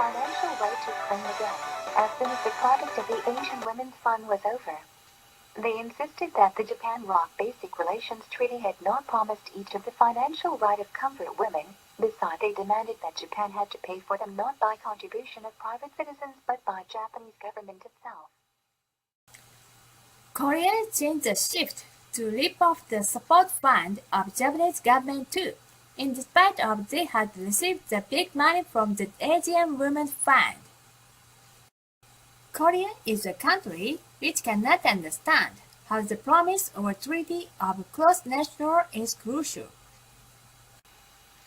financial right to claim again, as soon as the project of the Asian Women's Fund was over. They insisted that the Japan-ROC Basic Relations Treaty had not promised each of the financial right of comfort women. Besides, they demanded that Japan had to pay for them not by contribution of private citizens but by Japanese government itself. Korea changed the shift to rip off the support fund of Japanese government too, in spite of they had received the big money from the Asian Women's Fund. Korea is a country which cannot understand how the promise or treaty of close national is crucial.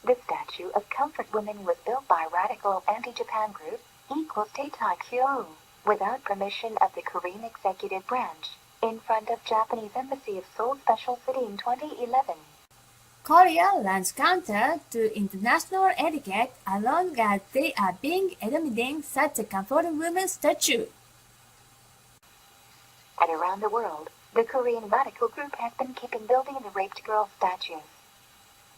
The statue of comfort women was built by radical anti-Japan group Taikyo without permission of the Korean executive branch in front of Japanese Embassy of Seoul Special City in 2011. Korea runs counter to international etiquette as long as they are being admitting such a comfort woman statue. And around the world, the Korean radical group has been keeping building the raped girl statues.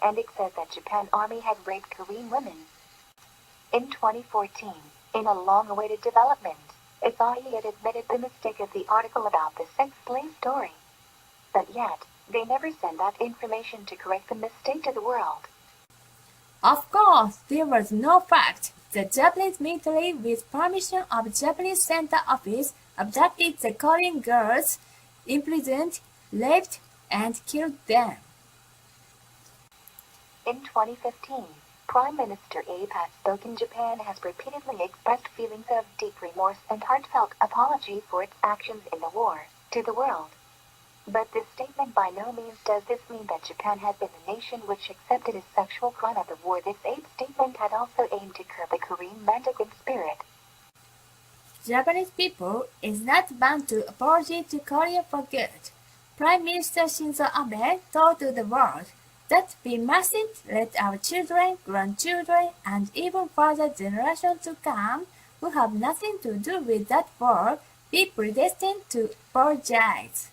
And it said that Japan Army had raped Korean women. In 2014, in a long-awaited development, SIE had admitted the mistake of the article about the sex slave story. But yet, they never sent that information to correct the mistake to the world. Of course, there was no fact. The Japanese military, with permission of Japanese Center Office, abducted the Korean girls, imprisoned, raped, and killed them. In 2015, Prime Minister Abe has spoken. Japan has repeatedly expressed feelings of deep remorse and heartfelt apology for its actions in the war to the world. But this statement by no means does this mean that Japan had been the nation which accepted a sexual crime of the war. This Abe statement had also aimed to curb the Korean mendicant spirit. Japanese people is not bound to apologize to Korea for good. Prime Minister Shinzo Abe told to the world that we mustn't let our children, grandchildren, and even further generations to come, who have nothing to do with that war, be predestined to apologize.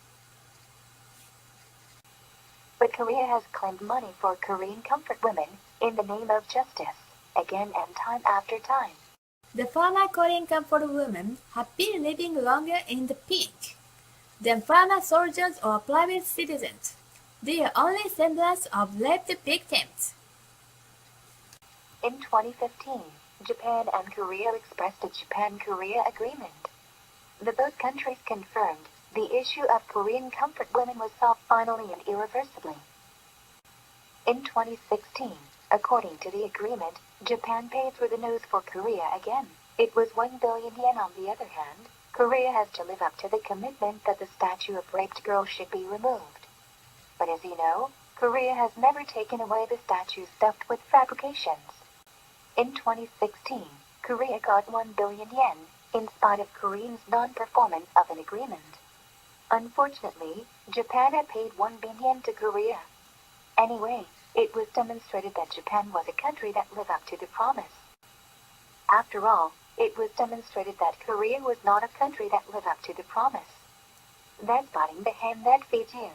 But Korea has claimed money for Korean comfort women in the name of justice, again and time after time. The former Korean comfort women have been living longer in the pink than former soldiers or private citizens. They are only semblance of raped victims. In 2015, Japan and Korea expressed a Japan-Korea agreement. The both countries confirmed the issue of Korean comfort women was solved finally and irreversibly. In 2016, according to the agreement, Japan paid through the nose for Korea again. It was 1 billion yen. On the other hand, Korea has to live up to the commitment that the statue of raped girls should be removed. But as you know, Korea has never taken away the statue stuffed with fabrications. In 2016, Korea got 1 billion yen, in spite of Koreans' non-performance of an agreement. Unfortunately, Japan had paid 1 billion yen to Korea. Anyway, it was demonstrated that Japan was a country that lived up to the promise. After all, it was demonstrated that Korea was not a country that lived up to the promise. That's biting the hand that feeds you.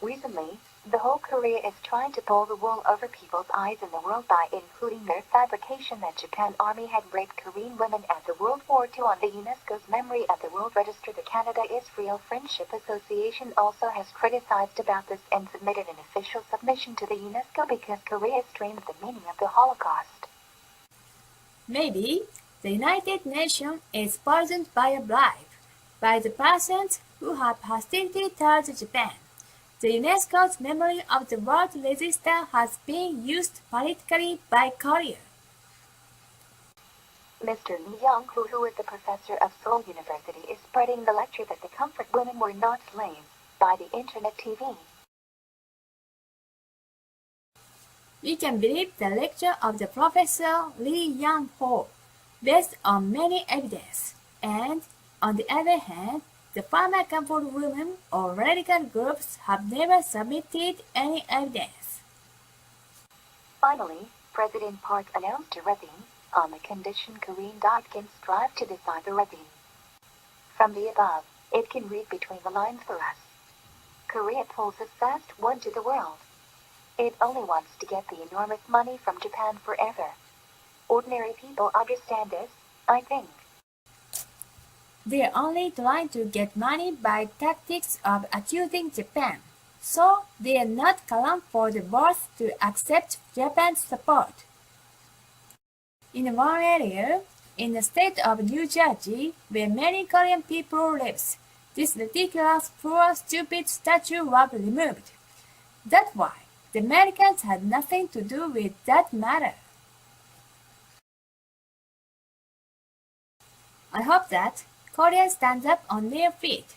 Recently, the whole Korea is trying to pull the wool over people's eyes in the world by including their fabrication that Japan Army had raped Korean women at the World War II on the UNESCO's Memory of the World Register. The Canada-Israel Friendship Association also has criticized about this and submitted an official submission to the UNESCO because Korea strained the meaning of the Holocaust. Maybe the United Nations is poisoned by a bribe, by the persons who have hostility towards Japan. The UNESCO's Memory of the World Register has been used politically by Korea. Mr. Lee Young-hoo, who is the professor of Seoul University, is spreading the lecture that the comfort women were not slaves by the internet TV. We can believe the lecture of the Professor Lee Young-hoo based on many evidence, and on the other hand, the former comfort women or radical groups have never submitted any evidence. Finally, President Park announced a ravine on the condition Korean can strive to decide the ravine. From the above, it can read between the lines for us. Korea pulls a fast one to the world. It only wants to get the enormous money from Japan forever. Ordinary people understand this, I think. They're only trying to get money by tactics of accusing Japan, so they're not calling for the world to accept Japan's support. In one area, in the state of New Jersey, where many Korean people live, this ridiculous, poor, stupid statue was removed. That's why the Americans had nothing to do with that matter. I hope that Korea stands up on their feet,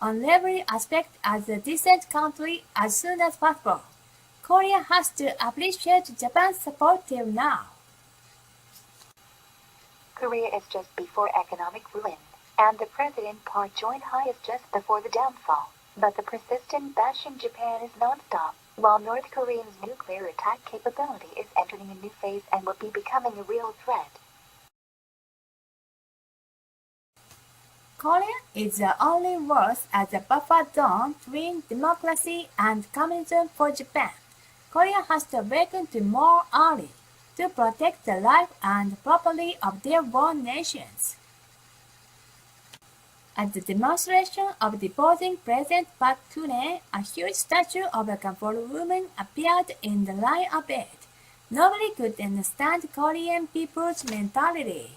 on every aspect as a decent country as soon as possible. Korea has to appreciate Japan's support till now. Korea is just before economic ruin, and the President Park Geun-hye is just before the downfall. But the persistent bashing Japan is non-stop, while North Korea's nuclear attack capability is entering a new phase and will be becoming a real threat. Korea is the only world as a buffer zone between democracy and communism for Japan. Korea has to awaken to more early to protect the life and property of their born nations. At the demonstration of deposing President Park Geun-hye, a huge statue of a comfort woman appeared in the line of it. Nobody could understand Korean people's mentality.